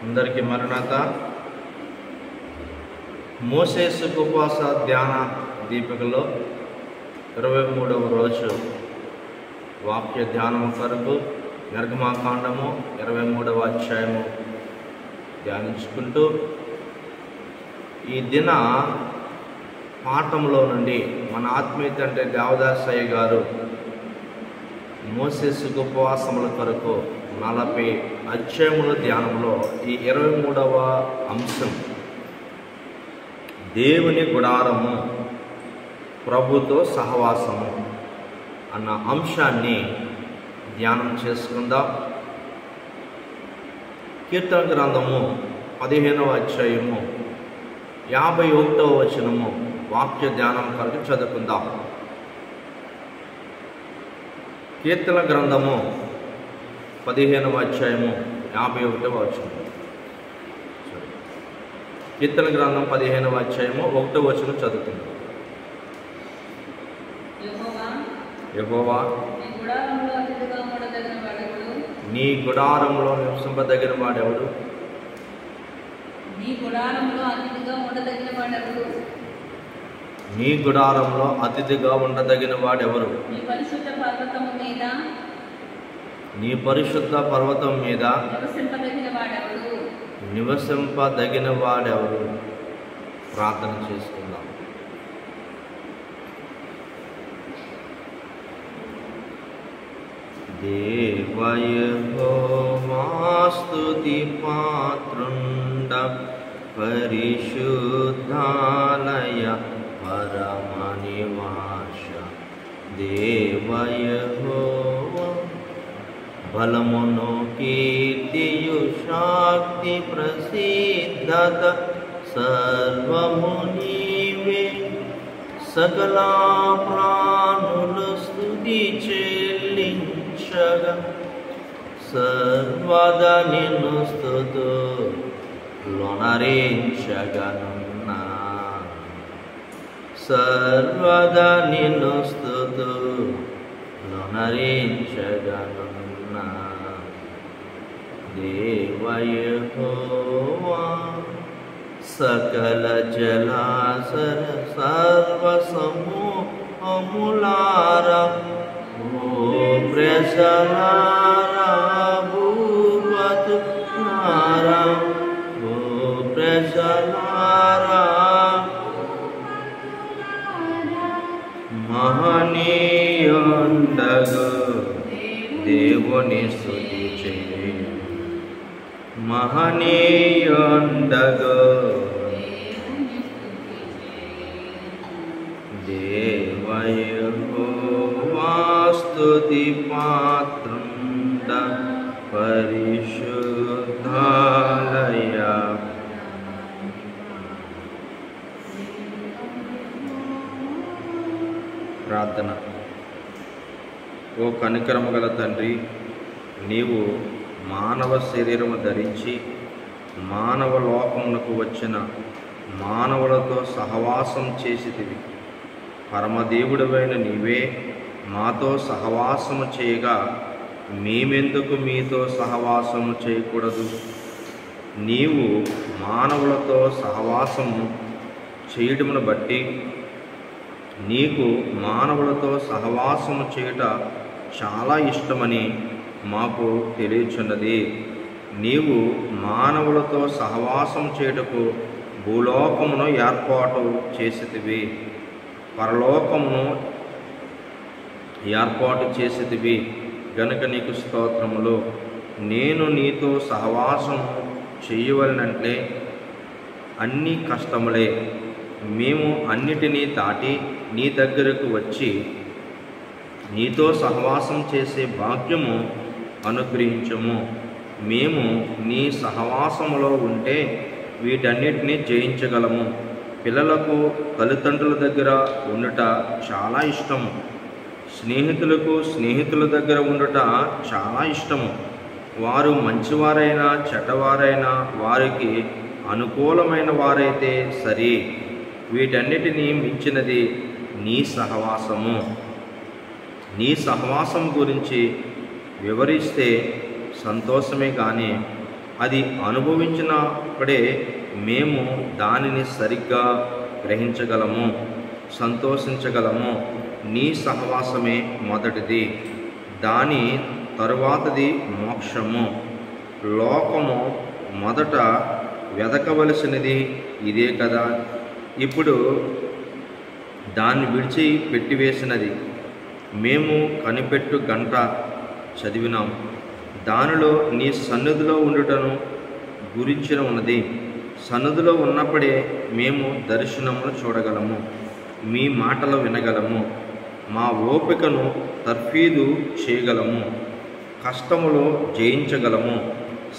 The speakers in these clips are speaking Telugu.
అందరికీ మరణాత. మోసే ఉపవాస ధ్యాన దీపికలో 23వ రోజు వాక్య ధ్యానం కొరకు నిర్గమాకాండము 23వ అధ్యాయము ధ్యానించుకుంటూ ఈ దిన పాఠంలో నుండి మన ఆత్మీయ తండ్రి దేవదాసయ్య గారు మోసే ఉపవాసముల కొరకు 40 అధ్యాయముల ధ్యానంలో ఈ 23వ అంశం దేవుని గుడారము ప్రభుతో సహవాసము అన్న అంశాన్ని ధ్యానం చేసుకుందాం. కీర్తన గ్రంథము 15వ అధ్యాయము 51వ వచనము వాక్య ధ్యానం కొరకు చదువుకుందాం. కీర్తన గ్రంథము 15వ అధ్యాయము 51వ వచనం. కీర్తన గ్రంథం 15వ అధ్యాయము 1వ వచనం చదువుకుందాం. యెహోవా నీ గుడారంలో నివసింపదగిన వాడెవడు? నీ గుడారంలో అతిథిగా ఉండదగిన వాడెవరు? నీ పరిశుద్ధ పర్వతం మీద నివసింపదగిన వాడెవరు? ప్రార్థన చేసుకుందాం. దేవయెహోవా స్తుతి పాత్రుండ పరిశుద్ధాలయ పరమ నివాస దేవయెహోవా బలమును కీర్తియు శక్తి ప్రసిద్ధత సర్వము నీవే. సకల ప్రాణులు స్తుతి చెల్లించగా సర్వదా నిన్ను స్తుతులొనరించగనున్నా. సర్వదా నిన్ను స్తుతులొనరించగనున్నా. దేవయెహోవా సకల జలాశర సర్వసమూహములారా ఓ ప్రజలారా భూవతులారా ఓ ప్రజలారా మహనీయుండగు దేవుని స్తుతి చేయి. మహనీయుండగు దేవయెహోవా స్తుతి పాత్రుండ పరిశుద్ధాలయ. ప్రార్థన. ఓ కనికరము గల తండ్రి, నీవు మానవ శరీరము ధరించి మానవ లోకమునకు వచ్చిన మానవులతో సహవాసం చేసితివి. పరమదేవుడవైన నీవే మాతో సహవాసము చేయగా మేమెందుకు మీతో సహవాసము చేయకూడదు? నీవు మానవులతో సహవాసము చేయడమును బట్టి నీకు మానవులతో సహవాసము చేయుట చాలా ఇష్టమని మాకు తెలియచున్నది. నీవు మానవులతో సహవాసం చేయుటకు భూలోకమును ఏర్పాటు చేసితివి, పరలోకమును ఏర్పాటు చేసితివి గనుక నీకు స్తోత్రములు. నేను నీతో సహవాసం చేయవలనంటే అన్ని కష్టములే. మేము అన్నిటినీ దాటి నీ దగ్గరకు వచ్చి నీతో సహవాసం చేసే భాగ్యము అనుగ్రహించము. మేము నీ సహవాసములో ఉంటే వీటన్నిటినీ జయించగలము. పిల్లలకు తల్లిదండ్రుల దగ్గర ఉండుట చాలా ఇష్టము. స్నేహితుల దగ్గర ఉండుట చాలా ఇష్టము. వారు మంచివారైనా చెడ్డవారైనా వారికి అనుకూలమైన వారైతే సరి. వీటన్నిటినీ మించినది నీ సహవాసము. నీ సహవాసం గురించి వివరిస్తే సంతోషమే కానీ అది అనుభవించినప్పుడే మేము దానిని సరిగ్గా గ్రహించగలము, సంతోషించగలము. నీ సహవాసమే మొదటిది, దాని తరువాతది మోక్షము. లోకము మొదట వెదకవలసినది ఇదే కదా, ఇప్పుడు దాన్ని విడిచి పెట్టివేసినది. మేము కనిపెట్టు గంట చదివినాం, దానిలో నీ సన్నిధిలో ఉండుటను గురించిన ఉన్నది. సన్నిధిలో ఉన్నప్పుడే మేము దర్శనమును చూడగలము, మీ మాటలు వినగలము, మా ఓపికను తర్ఫీదు చేయగలము, కష్టములో జయించగలము.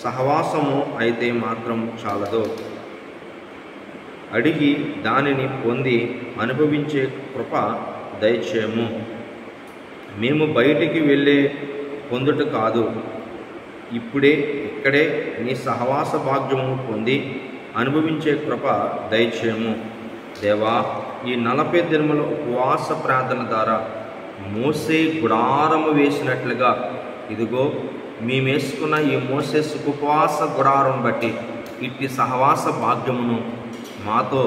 సహవాసము అయితే మాత్రం చాలదు, అడిగి దానిని పొంది అనుభవించే కృప దయచేయము. మేము బయటికి వెళ్ళే పొందుట కాదు, ఇక్కడే నీ సహవాస భాగ్యము పొంది అనుభవించే కృప దయచేయము. దేవా, ఈ 40 దినముల ఉపవాస ప్రార్థన ద్వారా మోసే గుడారము వేసినట్లుగా ఇదిగో మేమేసుకున్న ఈ మోసే ఉపవాస గుడారం బట్టి ఇట్టి సహవాస భాగ్యమును మాతో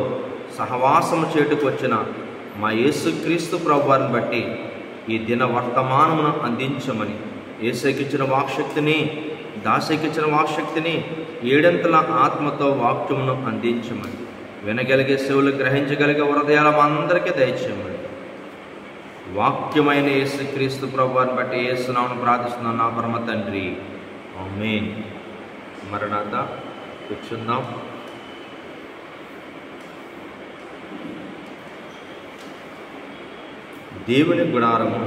సహవాసము చేటుకొచ్చిన మా యేసుక్రీస్తు ప్రభువారిని బట్టి ఈ దిన వర్తమానమును అందించమని, యేసుకిచ్చిన వాక్శక్తిని, దాసకిచ్చిన వాక్శక్తిని, 7 ఆత్మతో వాక్యమును అందించమని, వినగలిగే చెవులు, గ్రహించగలిగే హృదయాల అందరికీ దయచేయమని, వాక్యమైన యేసుక్రీస్తు ప్రభువారిని బట్టి యేసునామమున ప్రార్థిస్తున్నాను నా పరమ తండ్రి, ఆమేన్. మరణాత కూర్చుందాం. దేవుని గుడారము,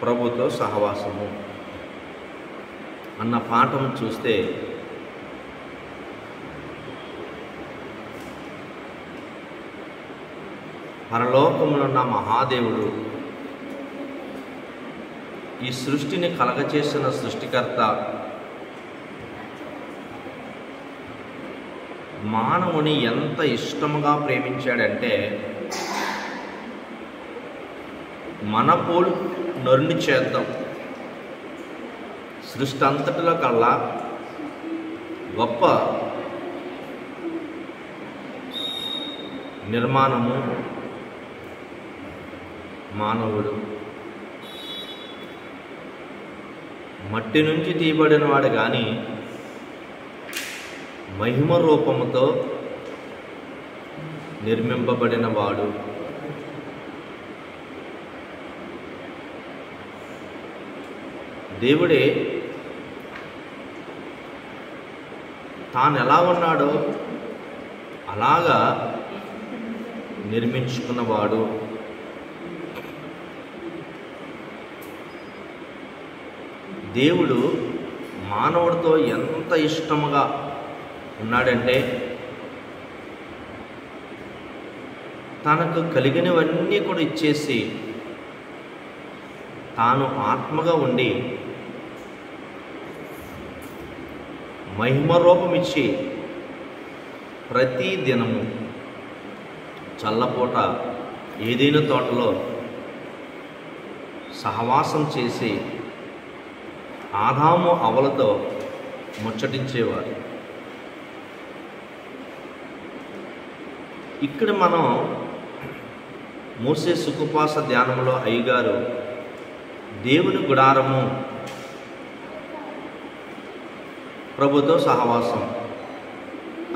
ప్రభుతో సహవాసము అన్న పాఠం చూస్తే పరలోకములున్న మహాదేవుడు, ఈ సృష్టిని కలగచేసిన సృష్టికర్త, మానవుని ఎంత ఇష్టముగా ప్రేమించాడంటే మన పోలు నరుని చేద్దాం. సృష్టి అంతటిలో కల్లా గొప్ప నిర్మాణము మానవుడు. మట్టి నుంచి తీయబడిన వాడు కానీ మహిమ రూపముతో నిర్మింపబడిన వాడు. దేవుడే తాను ఎలా ఉన్నాడో అలాగా నిర్మించుకున్నవాడు. దేవుడు మానవుడితో ఎంత ఇష్టముగా ఉన్నాడంటే తనకు కలిగినవన్నీ కూడా ఇచ్చేసి తాను ఆత్మగా ఉండి మహిమ రూపమిచ్చి ప్రతి దినము చల్లపూట ఏదైనా తోటలో సహవాసం చేసి ఆదాము అవలతో ముచ్చటించేవారు. ఇక్కడ మనం మోసే ఉపవాస ధ్యానంలో అయ్యగారు దేవుని గుడారము, ప్రభుతో సహవాసం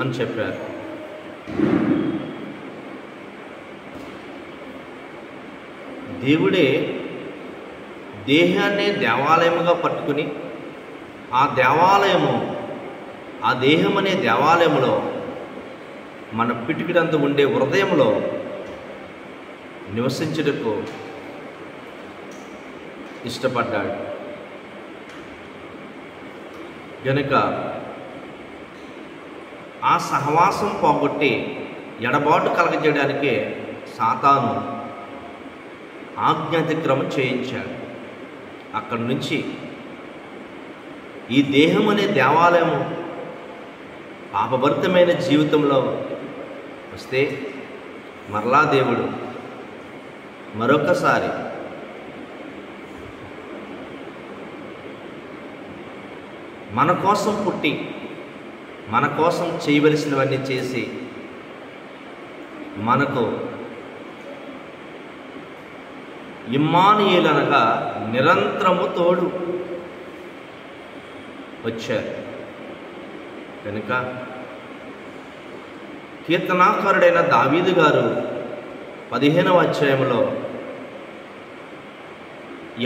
అని చెప్పారు. దేవుడే దేహాన్ని దేవాలయముగా పట్టుకుని ఆ దేహం అనే దేవాలయములో మన పిటికిడంత ఉండే హృదయంలో నివసించుటకు ఇష్టపడ్డాడు. గనుక ఆ సహవాసం పోగొట్టి ఎడబాటు కలగజేయడానికే సాతాను ఆజ్ఞాతిక్రమం చేయించాడు. అక్కడి నుంచి ఈ దేహం అనే దేవాలయము పాపభరితమైన జీవితంలో వస్తే మరలా దేవుడు మరొకసారి మన కోసం పుట్టి మన కోసం చేయవలసినవన్నీ చేసి మనకు ఇమ్మానుయేలు అనగా నిరంతరము తోడు వచ్చారు. కనుక కీర్తనాకారుడైన దావీదు గారు 15వ అధ్యాయంలో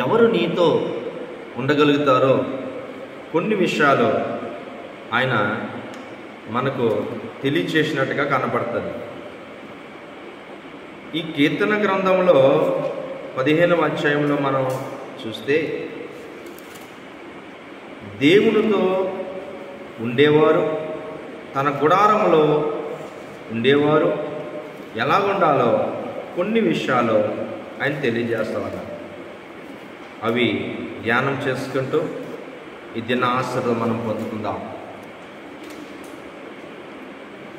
ఎవరు నీతో ఉండగలుగుతారో కొన్ని విషయాలు ఆయన మనకు తెలియచేసినట్టుగా కనపడుతుంది. ఈ కీర్తన గ్రంథంలో 15వ అధ్యాయంలో మనం చూస్తే దేవునితో ఉండేవారు, తన గుడారంలో ఉండేవారు ఎలా ఉండాలో కొన్ని విషయాలు ఆయన తెలియజేస్తామన్నారు. అవి ధ్యానం చేసుకుంటూ ఈ దిన ఆశీర్వాదం మనం పొందుకుందాం.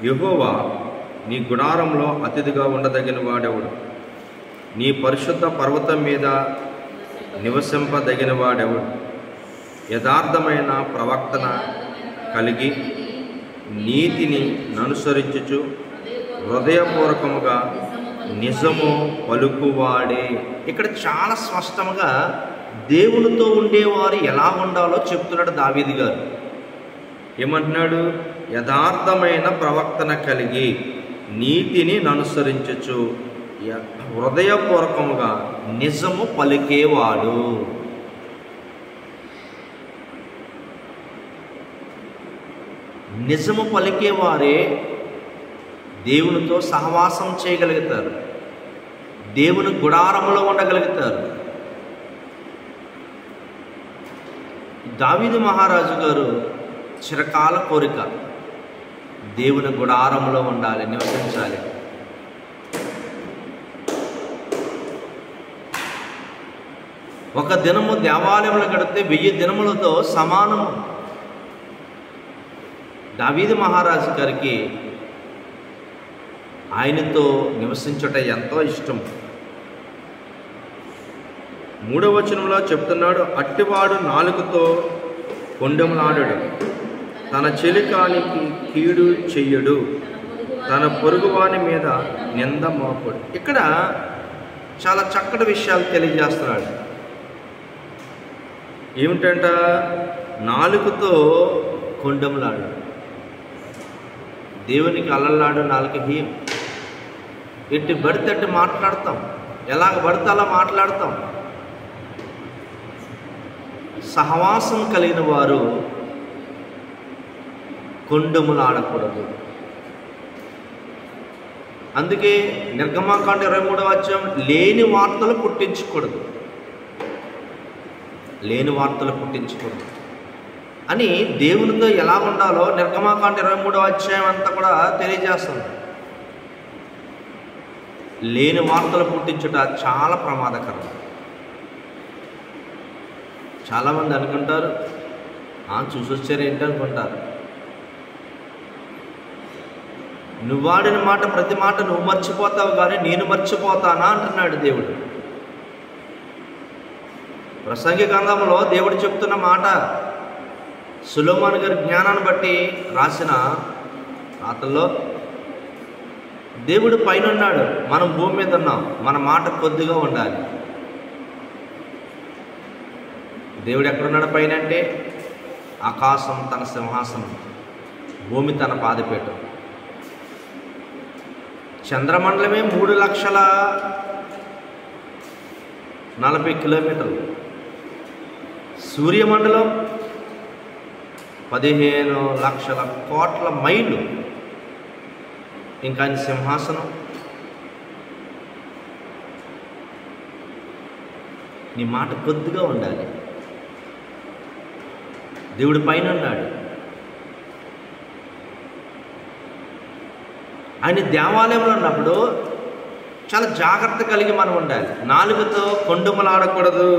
యెహోవా నీ గుడారంలో అతిథిగా ఉండదగిన వాడెవడు? నీ పరిశుద్ధ పర్వతం మీద నివసింపదగిన వాడెవడు? యథార్థమైన ప్రవర్తన కలిగి నీతిని అనుసరించుచు హృదయపూర్వకముగా నిజము పలుకువాడే. ఇక్కడ చాలా స్పష్టంగా దేవునితో ఉండేవారు ఎలా ఉండాలో చెప్తున్నాడు దావీదు గారు. ఏమంటున్నాడు? యథార్థమైన ప్రవర్తన కలిగి నీతిని అనుసరించుచు హృదయపూర్వకముగా నిజము పలికేవాడు. నిజము పలికేవారే దేవునితో సహవాసం చేయగలుగుతారు, దేవుని గుడారంలో ఉండగలుగుతారు. దావీదు మహారాజు గారు చిరకాల కోరిక దేవుని గుడారంలో ఉండాలి, నివసించాలి. ఒక దినము దేవాలయంలో గడితే 1000 దినములతో సమానము. దావీదు మహారాజు గారికి ఆయనతో నివసించుట ఎంతో ఇష్టం. 3వ వచనంలో చెప్తున్నాడు, అట్టివాడు నాలుకతో కొండెములాడడు, తన చెలికానికి కీడు చెయ్యడు, తన పొరుగువాని మీద నింద మోపడు. ఇక్కడ చాలా చక్కటి విషయాలు తెలియజేస్తున్నాడు. ఏమిటంట? నాలుకతో కొండెములాడు. దేవునికి అల్లల్లాడు నాలుక హీం. ఎట్టి పడితే అట్టి మాట్లాడతాం, ఎలాగ పడితే అలా మాట్లాడతాం. సహవాసం కలిగిన వారు కొండెములాడకూడదు. అందుకే నిర్గమాకాండ 23వ అధ్యాయం లేని వార్తలు పుట్టించకూడదు, లేని వార్తలు పుట్టించకూడదు అని దేవునితో ఎలా ఉండాలో నిర్గమాకాండ 23వ అధ్యాయం అంతా కూడా తెలియజేస్తుంది. లేని వార్తలు పుట్టించుట చాలా ప్రమాదకరం. చాలామంది అనుకుంటారు, చూసొచ్చారు ఏంటి అనుకుంటారు. నువ్వు వాడిన మాట ప్రతి మాట నువ్వు మర్చిపోతావు, కానీ నేను మర్చిపోతానా అంటున్నాడు దేవుడు. ప్రసంగి గ్రంథంలో దేవుడు చెప్తున్న మాట, సొలొమోను గారి జ్ఞానాన్ని బట్టి రాసిన రాతల్లో దేవుడు పైన ఉన్నాడు, మనం భూమి మీద ఉన్నాం, మన మాట కొద్దిగా ఉండాలి. దేవుడు ఎక్కడున్నాడు పైన అంటే? ఆకాశం తన సింహాసనం, భూమి తన పాదపీఠం. చంద్రమండలమే 3,40,000 కిలోమీటర్లు, సూర్యమండలం 15,00,00,000 మైళ్ళు. ఇంకా ఆయన సింహాసనం. నీ మాట కొద్దిగా ఉండాలి. దేవుడి పైన ఉన్నాడు. ఆయన దేవాలయంలో ఉన్నప్పుడు చాలా జాగ్రత్త కలిగి మనం ఉండాలి. నాలుగుతో కొండెములాడకూడదు,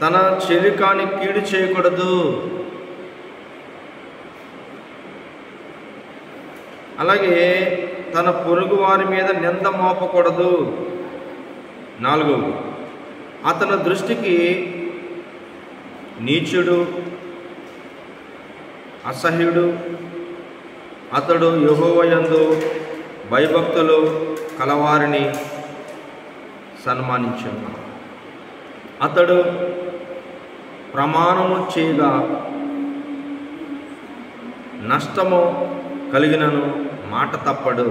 తన చెలికాని కీడు చేయకూడదు, అలాగే తన పొరుగు వారి మీద నింద మోపకూడదు. 4, అతని దృష్టికి నీచుడు, అసహ్యుడు, అతడు యెహోవాయందు భయభక్తులు కలవారిని సన్మానించును. అతడు ప్రమాణము చేయగా నష్టము కలిగినను మాట తప్పడు.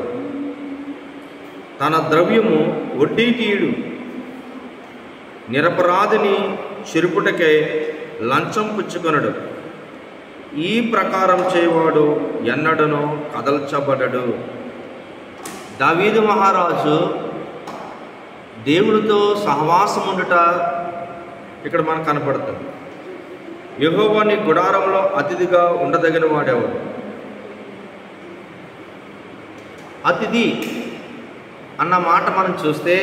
తన ద్రవ్యము వడ్డీకి ఈడు. నిరపరాధిని చెరుపుటకై లంచం పుచ్చుకొనడు. ఈ ప్రకారం చేయవాడు ఎన్నడను కదల్చబడడు. దావీదు మహారాజు దేవునితో సహవాసం ఉండుట ఇక్కడ మనకు కనపడుతుంది. యెహోవా నీ గుడారంలో అతిథిగా ఉండదగిన వాడెవడు? అతిథి అన్న మాట మనం చూస్తే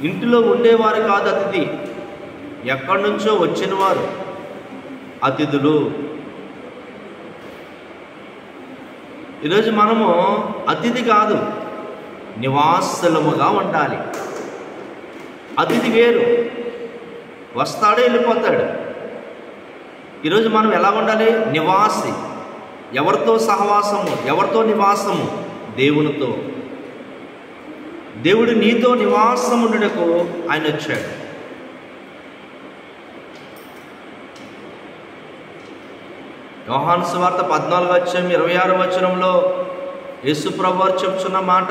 ఇంటిలో ఉండేవారు కాదు అతిథి, ఎక్కడి నుంచో వచ్చిన వారు అతిథులు. ఈరోజు మనము అతిథి కాదు, నివాసులముగా ఉండాలి. అతిథి వేరు, వస్తాడు వెళ్ళిపోతాడు. ఈరోజు మనం ఎలా ఉండాలి? నివాసి. ఎవరితో సహవాసము? ఎవరితో నివాసము? దేవునితో. దేవుడు నీతో నివాసం ఉండుటకు ఆయన వచ్చాడు. యోహాను సువార్త 14:26 యేసు ప్రభువారు చెప్తున్న మాట,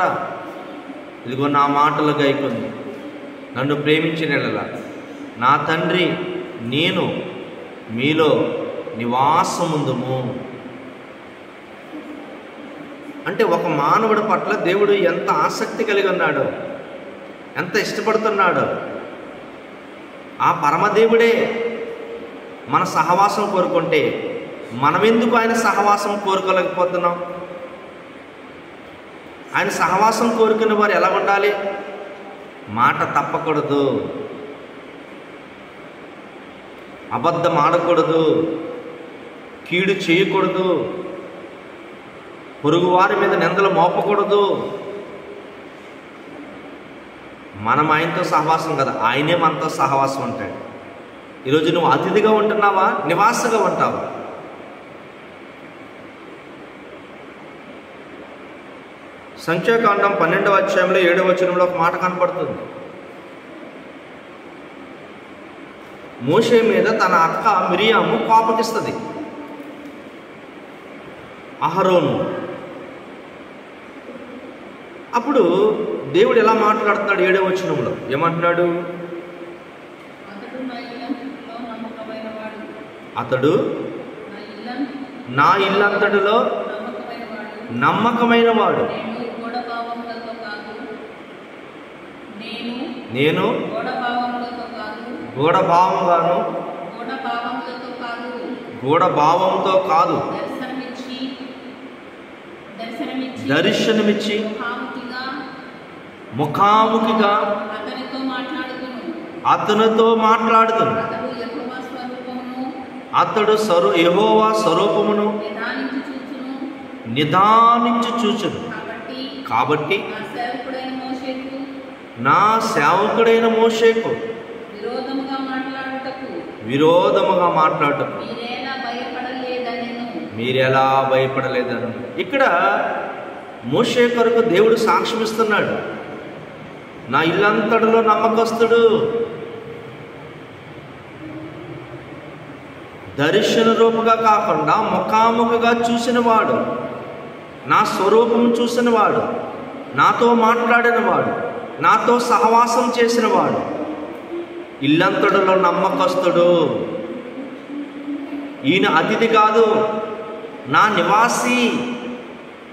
ఇదిగో నా మాటలు గైకొంది నన్ను ప్రేమించిన యెడల నా తండ్రి నేను మీలో నివాసముందుము. అంటే ఒక మానవుడి పట్ల దేవుడు ఎంత ఆసక్తి కలిగి ఉన్నాడో, ఎంత ఇష్టపడుతున్నాడో. ఆ పరమదేవుడే మన సహవాసం కోరుకుంటే మనమెందుకు ఆయన సహవాసం కోరుకోలేకపోతున్నాం? ఆయన సహవాసం కోరుకునే వారు ఎలా ఉండాలి? మాట తప్పకూడదు, అబద్ధం ఆడకూడదు, కీడు చేయకూడదు, పొరుగువారి మీద నిందలు మోపకూడదు. మనం ఆయనతో సహవాసం కదా, ఆయనే మనతో సహవాసం ఉంటాడు. ఈరోజు నువ్వు అతిథిగా ఉంటున్నావా, నివాసగా ఉంటావా? సంఖ్యాకాండం 12:7 ఒక మాట కనపడుతుంది. మోషే మీద తన అక్క మిరియాము కోపగిస్తుంది. అహరోను అప్పుడు దేవుడు ఎలా మాట్లాడుతున్నాడు? 7వ వచనంలో ఏమంటున్నాడు? అతడు నా ఇల్లంతటిలో నమ్మకమైన వాడు. నేను గూఢభావంతో కాదు దర్శనమిచ్చి ముఖాముఖిగా అతనితో మాట్లాడుతును. అతడు యెహోవా స్వరూపమును నిదానించి చూచును. కాబట్టి నా సేవకుడైన మోషేకు విరోధముగా మాట్లాడుటకు మీరెలా భయపడలేదని ఇక్కడ మోషే కొరకు దేవుడు సాక్ష్యం ఇస్తున్నాడు. నా ఇల్లంతటిలో నమ్మకస్తుడు, దర్శన రూపంగా కాకుండా ముఖాముఖిగా చూసినవాడు, నా స్వరూపం చూసినవాడు, నాతో మాట్లాడినవాడు, నాతో సహవాసం చేసినవాడు, ఇల్లంతటిలో నమ్మకస్తుడు. ఈయన అతిథి కాదు, నా నివాసి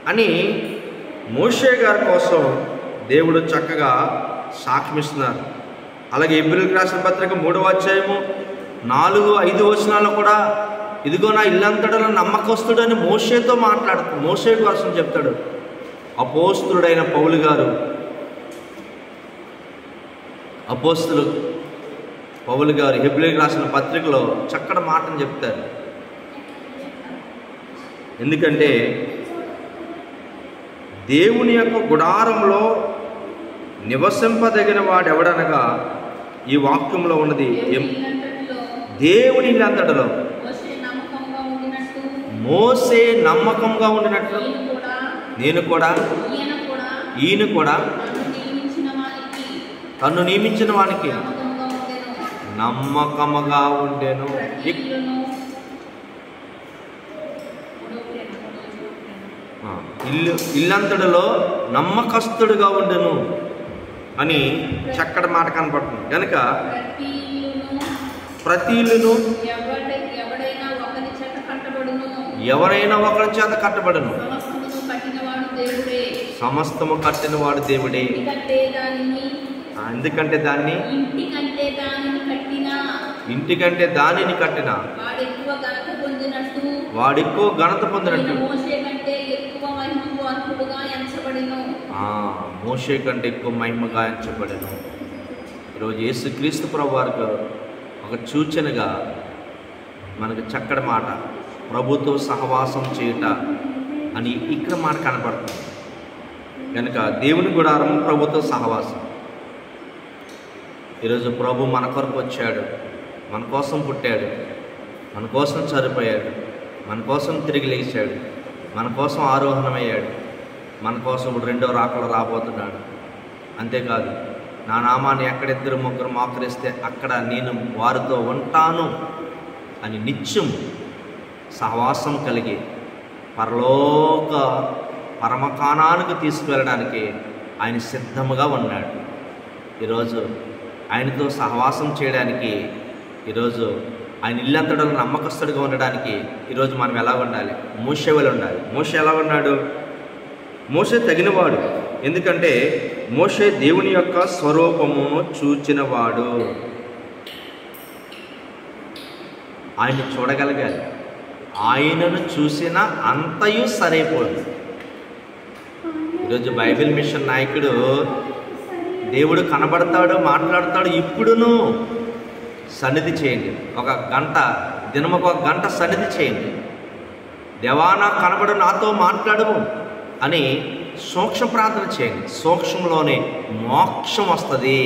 అని మోషే గారి కోసం దేవుడు చక్కగా సాక్ష్యమిస్తున్నారు. అలాగే హెబ్రీయులకు రాసిన పత్రిక 3:4-5 కూడా ఇదిగో నా ఇల్లంతటిలో నమ్మకస్తుడు అని మోషేతో మాట్లాడుతూ మోషే కోసం చెప్తాడు. అపోస్తులుడైన పౌలు గారు, అపోస్తులు పౌలు గారు హెబ్రీయులకు రాసిన పత్రికలో చక్కటి మాటను చెప్తారు. ఎందుకంటే దేవుని యొక్క గుడారంలో నివసింపదగిన వాడెవడనగా ఈ వాక్యంలో ఉన్నది దేవుని ఇల్లంతటిలో మోషే నమ్మకంగా ఉండినట్టు మోసే నమ్మకంగా ఉండినట్లు నేను కూడా ఈయన కూడా తన్ను నియమించిన వానికి నమ్మకముగా ఉండెను. ఇల్లంతటిలో నమ్మకస్తుడుగా ఉండెను అని చక్కటి మాట కనపడుతుంది. కనుక ప్రతి ఇల్లును ఎవరైనా ఒకరి చేత కట్టబడును, సమస్తము కట్టినవాడు దేవుడే. ఎందుకంటే దాన్ని ఇంటికంటే దానిని కట్టిన వాడెక్కువ ఘనత పొందినట్టు మోషే కంటే ఎక్కువ మహిమగా ఎంచబడెను. ఈరోజు యేసుక్రీస్తు ప్రభు వారికి ఒక సూచనగా మనకు చక్కటి మాట ప్రభుతో సహవాసం చేయుట అని ఇక్కడ మాట కనపడుతుంది. కనుక దేవుని గుడారం ప్రభుతో సహవాసం. ఈరోజు ప్రభు మన కొరకు వచ్చాడు, మన కోసం పుట్టాడు, మన కోసం చనిపోయాడు, మన కోసం తిరిగి లేచాడు, మన కోసం ఆరోహణమయ్యాడు, మన కోసం ఇప్పుడు రెండో రాకలు రాబోతున్నాడు. అంతేకాదు, నా నామాన్ని ఎక్కడిద్దరు ముగ్గురు మోకరిస్తే అక్కడ నేను వారితో ఉంటాను అని నిత్యం సహవాసం కలిగి పరలోక పరమకాణానికి తీసుకువెళ్ళడానికి ఆయన సిద్ధముగా ఉన్నాడు. ఈరోజు ఆయనతో సహవాసం చేయడానికి, ఈరోజు ఆయన ఇల్లంతటా నమ్మకస్తుడిగా ఉండడానికి ఈరోజు మనం ఎలా ఉండాలి? మోషే వలె ఉండాలి. మోషే ఎలా ఉన్నాడు? మోషే తగినవాడు. ఎందుకంటే మోషే దేవుని యొక్క స్వరూపమును చూచినవాడు. ఆయన చూడగలగాలి. ఆయనను చూసిన అంతయు సరైపోదు. ఈరోజు బైబిల్ మిషన్ నాయకుడు దేవుడు కనబడతాడు, మాట్లాడతాడు. ఇప్పుడును సన్నిధి చేయండి, ఒక గంట, దినముకు ఒక గంట సన్నిధి చేయండి. దేవా నాకు కనబడు, నాతో మాట్లాడు అని సూక్ష్మ ప్రార్థన చేయండి. సూక్ష్మంలోనే మోక్షం వస్తుంది.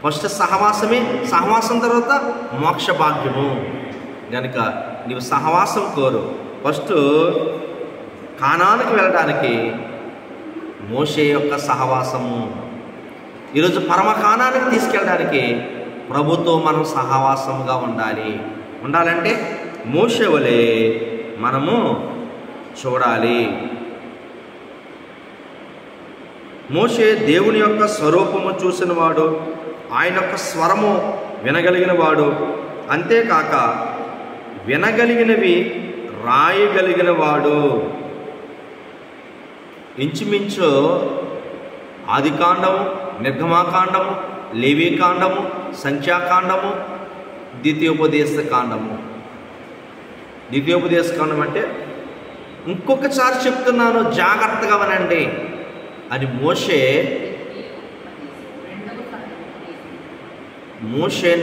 ఫస్ట్ సహవాసమే, సహవాసం తర్వాత మోక్ష భాగ్యము. కనుక నీవు సహవాసం కోరు. ఫస్ట్ కానానికి వెళ్ళడానికి మోషే యొక్క సహవాసము. ఈరోజు పరమకాణానికి తీసుకెళ్ళడానికి ప్రభుతో మనం సహవాసముగా ఉండాలి. ఉండాలంటే మోషే వలె మనము చూడాలి. మోషే దేవుని యొక్క స్వరూపము చూసినవాడు, ఆయన యొక్క స్వరము వినగలిగిన వాడు. అంతేకాక వినగలిగినవి రాయగలిగిన వాడు. ఇంచుమించు ఆదికాండము, నిర్గమాకాండము, లేవీకాండము, సంఖ్యాకాండము, ద్వితీయోపదేశకాండము. ద్వితీయోపదేశకాండం అంటే ఇంకొకసారి చెప్తున్నాను, జాగ్రత్తగా వినండి అని మోషే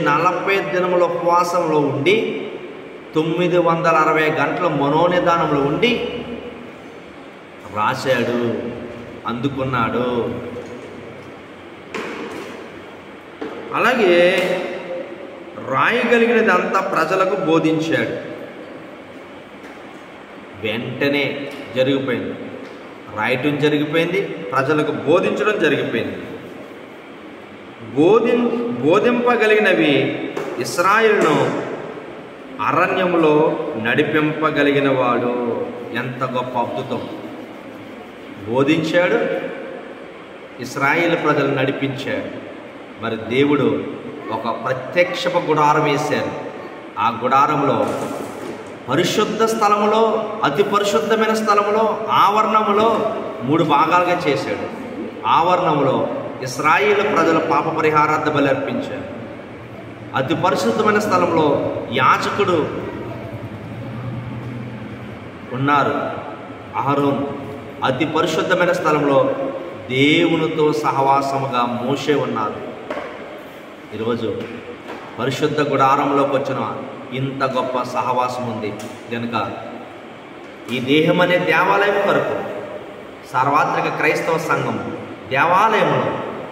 40 దినముల ఉపవాసంలో ఉండి 960 గంటల మనోనిదానంలో ఉండి రాశాడు, అందుకున్నాడు. అలాగే రాయగలిగినదంతా ప్రజలకు బోధించాడు. వెంటనే జరిగిపోయింది. రాయటం జరిగిపోయింది, ప్రజలకు బోధించడం జరిగిపోయింది. బోధింపగలిగినవి ఇశ్రాయేలును అరణ్యములో నడిపింపగలిగిన వాడు. ఎంత గొప్ప అద్భుతం! బోధించాడు, ఇశ్రాయేలు ప్రజలు నడిపించాడు. మరి దేవుడు ఒక ప్రత్యక్షపు గుడారం వేశారు. ఆ గుడారంలో పరిశుద్ధ స్థలములో, అతి పరిశుద్ధమైన స్థలములో, ఆవరణములో 3 భాగాలుగా చేశాడు. ఆవరణములో ఇశ్రాయేలు ప్రజల పాప పరిహారార్థ బలి అర్పించారు. అతి పరిశుద్ధమైన స్థలంలో యాజకుడు ఉన్నారు, అహరోను. అతి పరిశుద్ధమైన స్థలంలో దేవునితో సహవాసముగా మోషే ఉన్నారు. ఈరోజు పరిశుద్ధ గుడారంలోకి వచ్చిన ఇంత గొప్ప సహవాసం ఉంది. కనుక ఈ దేహం అనే దేవాలయం కొరకు సార్వత్రిక క్రైస్తవ సంఘం దేవాలయంలో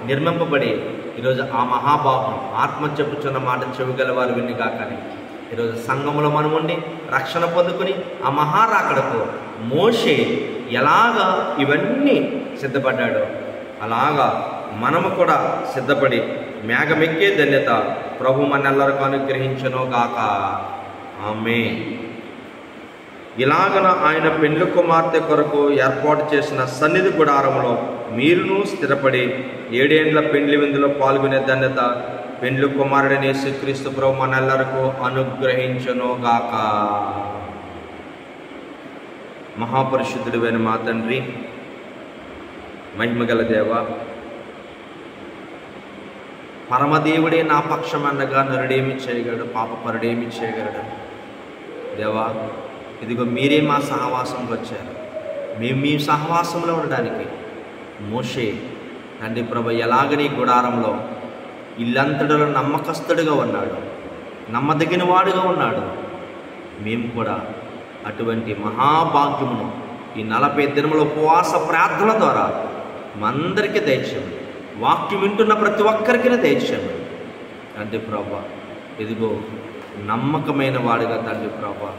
నిర్మింపబడి ఈరోజు ఆ మహాబాబు ఆత్మ చెప్పుచున్న మాట చెవిగల వారు వినిగా కానీ ఈరోజు సంఘంలో మనం ఉండి రక్షణ పొందుకుని ఆ మహారాకడకు మోషే ఎలాగా ఇవన్నీ సిద్ధపడ్డాడో అలాగా మనము కూడా సిద్ధపడి మేఘమెక్కే ధన్యత ప్రభు మనెల్లరికూ అనుగ్రహించును గాక. ఆమేన్. ఇలాగన ఆయన పెండ్లి కుమార్తె కొరకు ఏర్పాటు చేసిన సన్నిధి గుడారంలో మీరును స్థిరపడి 7 ఏండ్ల పెండ్లి విందులో పాల్గొనే ధన్యత పెండ్లి కుమారుడైన యేసుక్రీస్తు ప్రభు మనెల్లరికూ అనుగ్రహించును గాక. మహాపరిశుద్ధుడైన మా తండ్రి, మహిమగల దేవ, పరమదేవుడే నా పక్షమన్నగా నరుడేమి చేయగలడు, పాపపరుడేమి చేయగలడు. దేవా, ఇదిగో మీరే మా సహవాసంకి వచ్చారు. మేము మీ సహవాసంలో ఉండడానికి మోషే తండ్రి ప్రభు ఎలాగని గుడారంలో ఇల్లంతటిలో నమ్మకస్తుడిగా ఉన్నాడు, నమ్మదగిన వాడుగా ఉన్నాడు. మేము కూడా అటువంటి మహాభాగ్యమును ఈ 40 దినముల ఉపవాస ప్రార్థన ద్వారా మందరికీ దయచేయండి. వాక్యం వింటున్న ప్రతి ఒక్కరికి దయచేయండి తండ్రి ప్రభు. ఇదిగో నమ్మకమైన వాడిగా తండ్రి ప్రభు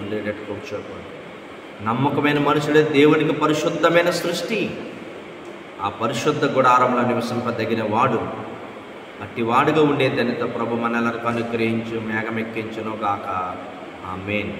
ఉండేటట్టు కూర్చోకండి. నమ్మకమైన మనుషుడే దేవునికి పరిశుద్ధమైన సృష్టి. ఆ పరిశుద్ధ గుడారంలో నివసింపదగిన వాడు, అట్టి వాడుగా ఉండే ధన్యత ప్రభు మనెల్లరికూ అనుగ్రహించు మేఘమెక్కించును గాక. ఆమేన్.